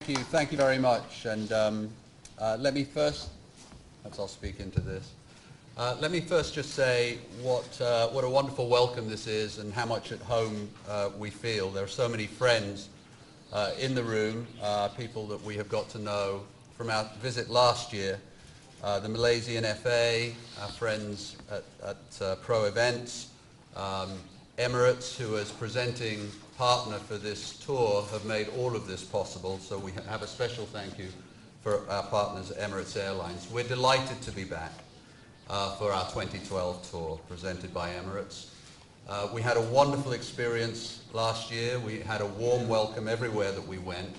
Thank you very much. And let me first, perhaps I'll speak into this. Let me first just say what a wonderful welcome this is and how much at home we feel. There are so many friends in the room, people that we have got to know from our visit last year, the Malaysian FA, our friends at Pro Events, Emirates, who is presenting partner for this tour, have made all of this possible, so we have a special thank you for our partners at Emirates Airlines. We're delighted to be back for our 2012 tour presented by Emirates. We had a wonderful experience last year. We had a warm welcome everywhere that we went,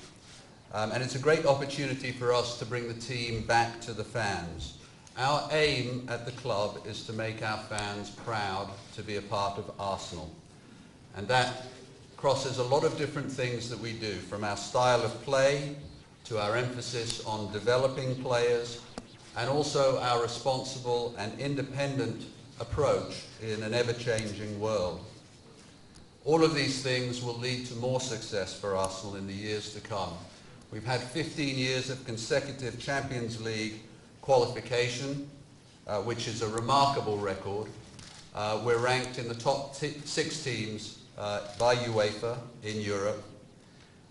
and it's a great opportunity for us to bring the team back to the fans. Our aim at the club is to make our fans proud to be a part of Arsenal, and that crosses a lot of different things that we do, from our style of play to our emphasis on developing players, and also our responsible and independent approach in an ever-changing world. All of these things will lead to more success for Arsenal in the years to come. We've had 15 years of consecutive Champions League qualification, which is a remarkable record. We're ranked in the top 6 teams by UEFA in Europe,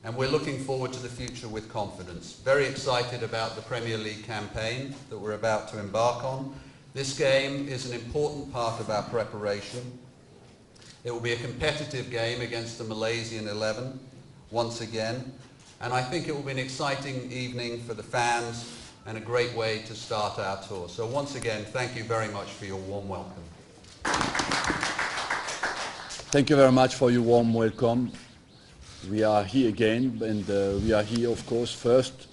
and we're looking forward to the future with confidence. Very excited about the Premier League campaign that we're about to embark on. This game is an important part of our preparation. It will be a competitive game against the Malaysian 11 once again, and I think it will be an exciting evening for the fans and a great way to start our tour. So once again, thank you very much for your warm welcome. Thank you very much for your warm welcome. We are here again, and we are here, of course, first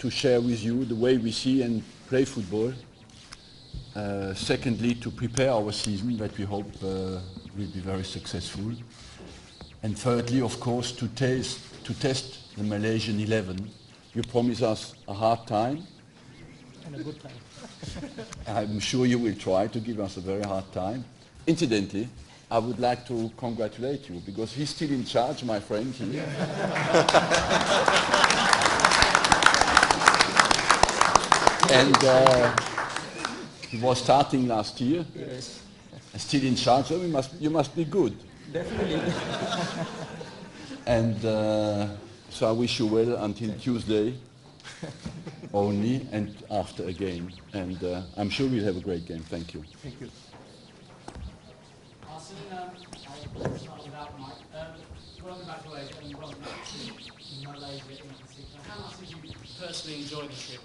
to share with you the way we see and play football. Secondly, to prepare our season that we hope will be very successful. And thirdly, of course, to test the Malaysian 11. You promise us a hard time. And a good time. I'm sure you will try to give us a very hard time. Incidentally, I would like to congratulate you, because he's still in charge, my friend here. And he was starting last year. Yes. Still in charge, so you must be good. Definitely. And so I wish you well until Tuesday only, and after a game. And I'm sure we'll have a great game. Thank you. Thank you. Arsene, I'll start without Mike. Welcome back to Asia and welcome back to Malaysia in particular. How much did you personally enjoy the trip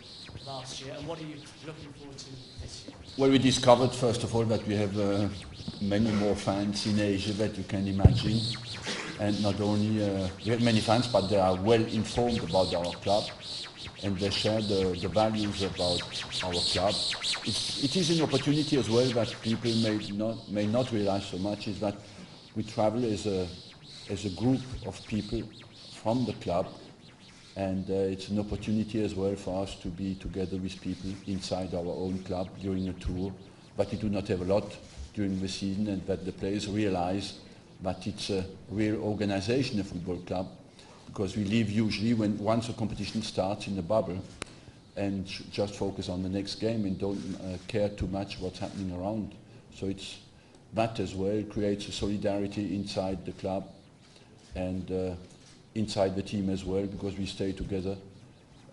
last year, and what are you looking forward to this year? Well, we discovered, first of all, that we have many more fans in Asia that you can imagine. And not only, we have many fans, but they are well informed about our club, and they share the values about our club. It is an opportunity as well that people may not realize so much, is that we travel as a group of people from the club, and it's an opportunity as well for us to be together with people inside our own club during a tour, but we do not have a lot during the season, and that the players realize that it's a real organization, a football club, because we live usually once a competition starts in a bubble and just focus on the next game and don't care too much what's happening around. So it's that as well creates a solidarity inside the club and inside the team as well, because we stay together.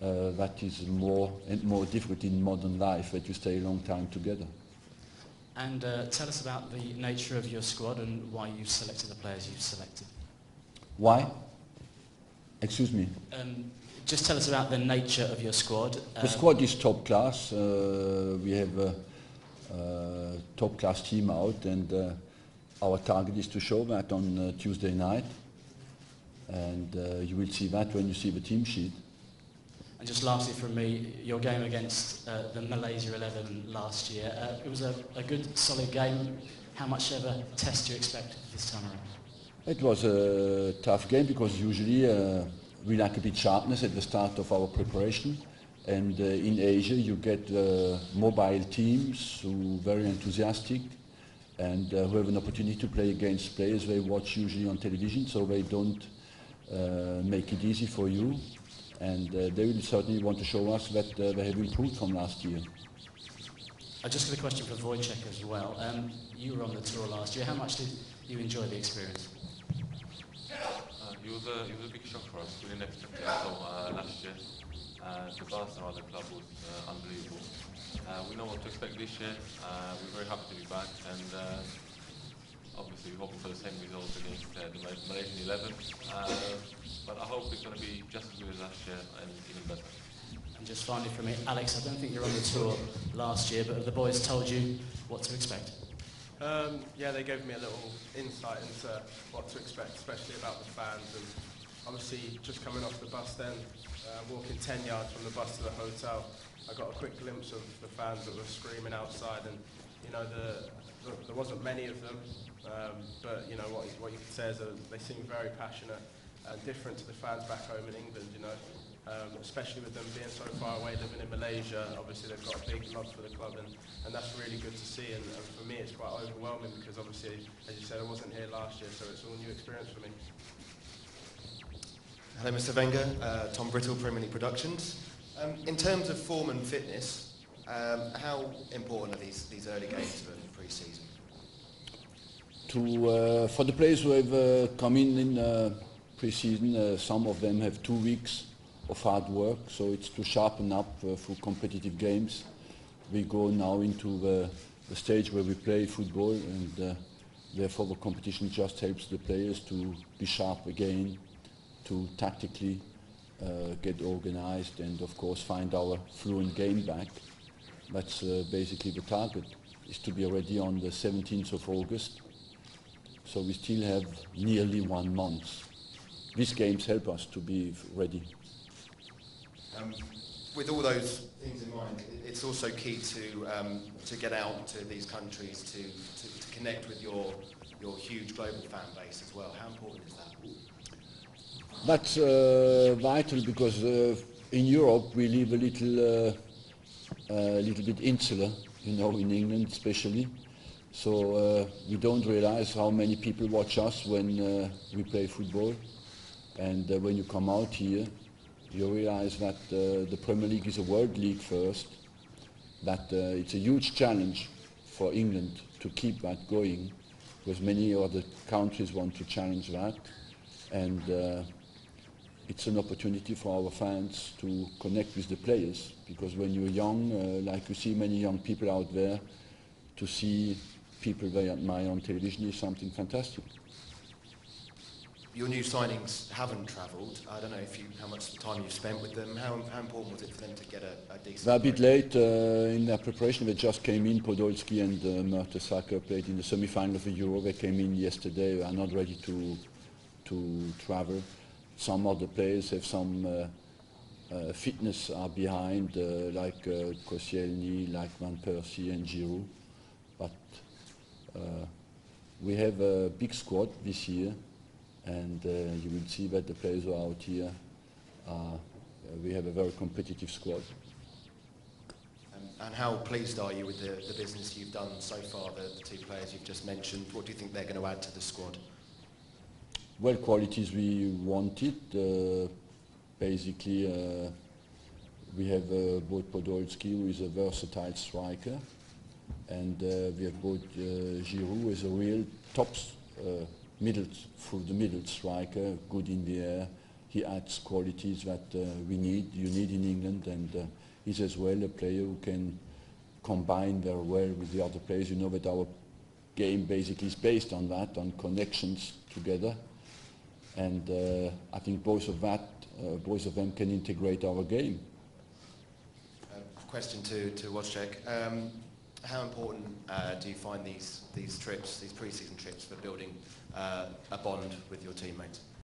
That is more and more difficult in modern life, that you stay a long time together. And tell us about the nature of your squad and why you've selected the players you've selected. Why? Excuse me? Just tell us about the nature of your squad. The squad is top class. We have a top class team out, and our target is to show that on Tuesday night. And you will see that when you see the team sheet. And just lastly from me, your game against the Malaysia 11 last year, it was a good, solid game. How much of a test do you expect this time around? It was a tough game, because usually we lack a bit sharpness at the start of our preparation. And in Asia you get mobile teams who are very enthusiastic and who have an opportunity to play against players they watch usually on television, so they don't make it easy for you. and they will certainly want to show us that they have improved from last year. I just got a question for Wojciech as well. You were on the tour last year. How much did you enjoy the experience? It was a big shock for us. We didn't expect it at all last year. The buzz around the club was unbelievable. We know what to expect this year. We're very happy to be back, and obviously we're hoping for the same results against the Malaysian 11. But I hope it's going to be just as good as last year and even better. And just finally from me, Alex, I don't think you were on the tour last year, but have the boys told you what to expect? Yeah, they gave me a little insight into what to expect, especially about the fans. And obviously, just coming off the bus then, walking 10 yards from the bus to the hotel, I got a quick glimpse of the fans that were screaming outside. And, you know, there wasn't many of them, but, you know, what you could say is that they seem very passionate and different to the fans back home in England, you know. Especially with them being so far away, living in Malaysia, obviously they've got a big love for the club, and that's really good to see. And for me, it's quite overwhelming because obviously, as you said, I wasn't here last year, so it's all a new experience for me. Hello, Mr. Wenger. Tom Brittle, Premier League Productions. In terms of form and fitness, how important are these early games for pre-season? For the players who have come in pre-season, some of them have 2 weeks of hard work, so it's to sharpen up for competitive games. We go now into the stage where we play football, and therefore the competition just helps the players to be sharp again, to tactically get organized, and of course find our fluent game back. That's basically the target, is to be ready on the 17th of August. So we still have nearly 1 month. These games help us to be ready. With all those things in mind, it's also key to get out to these countries to connect with your huge global fan base as well. How important is that? That's vital because in Europe we live a little bit insular, you know, in England especially. So we don't realize how many people watch us when we play football, and when you come out here, you realize that the Premier League is a world league first, that it's a huge challenge for England to keep that going, because many other countries want to challenge that, and it's an opportunity for our fans to connect with the players, because when you're young, like you see many young people out there, to see people they admire on television is something fantastic. Your new signings haven't travelled. I don't know how much time you've spent with them. How important was it for them to get a decent... They're a bit late in their preparation. They just came in. Podolski and Mertesacker played in the semi-final of the Euro. They came in yesterday. They are not ready to travel. Some other players have some fitness are behind, like Koscielny, like Van Persie and Giroud. But we have a big squad this year, and you will see that the players who are out here, we have a very competitive squad. And how pleased are you with the business you've done so far, the 2 players you've just mentioned? What do you think they're going to add to the squad? Well, qualities we wanted. Basically, we have both Podolski, who is a versatile striker, and we have both Giroud, who is a real top middle striker, good in the air. He adds qualities that you need in England, and he's as well a player who can combine very well with the other players. You know that our game basically is based on that, on connections together, and I think both of them can integrate our game. Question to Wojciech. How important do you find these trips, these pre-season trips, for building a bond with your teammates?